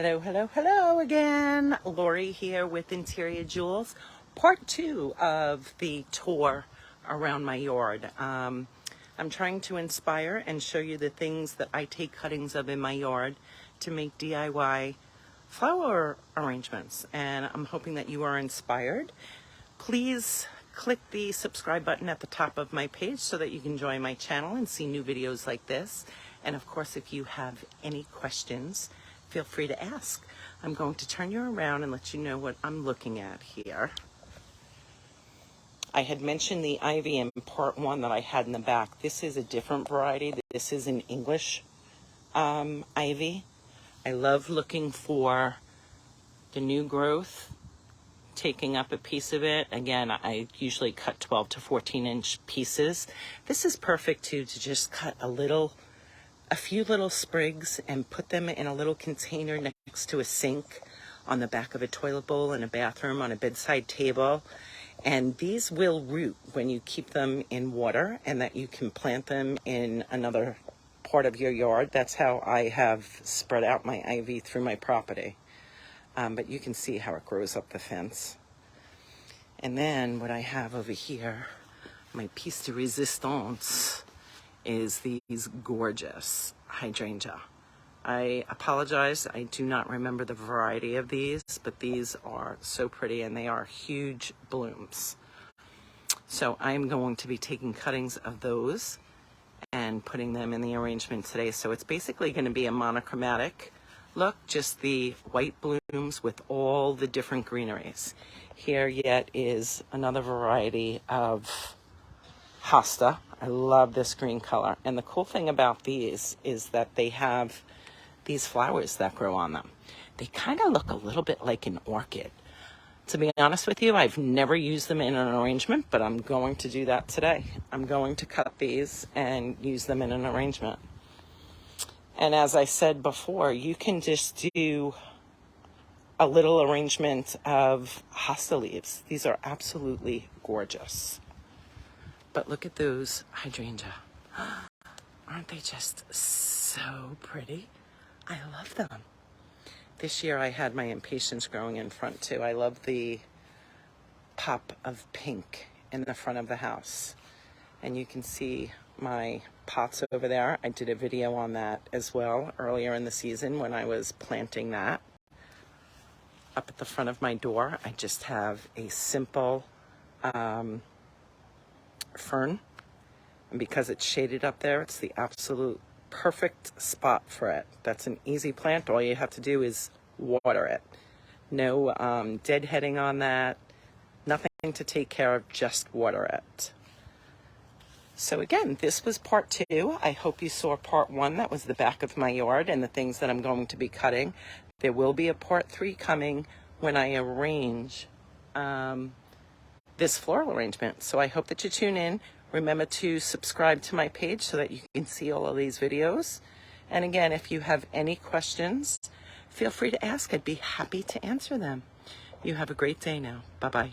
Hello, hello, hello again. Lori here with Interior Jewels, part 2 of the tour around my yard. I'm trying to inspire and show you the things that I take cuttings of in my yard to make DIY flower arrangements, and I'm hoping that you are inspired. Please click the subscribe button at the top of my page so that you can join my channel and see new videos like this. And of course, if you have any questions, feel free to ask. I'm going to turn you around and let you know what I'm looking at here. I had mentioned the ivy in part 1 that I had in the back. This is a different variety. This is an English ivy. I love looking for the new growth, taking up a piece of it. Again, I usually cut 12 to 14 inch pieces. This is perfect too, to just cut a few little sprigs and put them in a little container next to a sink, on the back of a toilet bowl, in a bathroom, on a bedside table. And these will root when you keep them in water, and that you can plant them in another part of your yard. That's how I have spread out my ivy through my property. But you can see how it grows up the fence. And then what I have over here, my piece de resistance, is these gorgeous hydrangea. I apologize, I do not remember the variety of these, but these are so pretty and they are huge blooms. So I'm going to be taking cuttings of those and putting them in the arrangement today. So it's basically going to be a monochromatic look, just the white blooms with all the different greeneries. Here yet is another variety of hosta. I love this green color. And the cool thing about these is that they have these flowers that grow on them. They kind of look a little bit like an orchid. To be honest with you, I've never used them in an arrangement, but I'm going to do that today. I'm going to cut these and use them in an arrangement. And as I said before, you can just do a little arrangement of hosta leaves. These are absolutely gorgeous. But look at those hydrangea. Aren't they just so pretty? I love them. This year I had my impatiens growing in front too. I love the pop of pink in the front of the house. And you can see my pots over there. I did a video on that as well earlier in the season when I was planting that. Up at the front of my door, I just have a simple fern. And because it's shaded up there, it's the absolute perfect spot for it. That's an easy plant. All you have to do is water it. No deadheading on that. Nothing to take care of, just water it. So again, this was part 2. I hope you saw part 1. That was the back of my yard and the things that I'm going to be cutting. There will be a part 3 coming when I arrange this floral arrangement. So I hope that you tune in. Remember to subscribe to my page so that you can see all of these videos. And again, if you have any questions, feel free to ask. I'd be happy to answer them. You have a great day now. Bye-bye.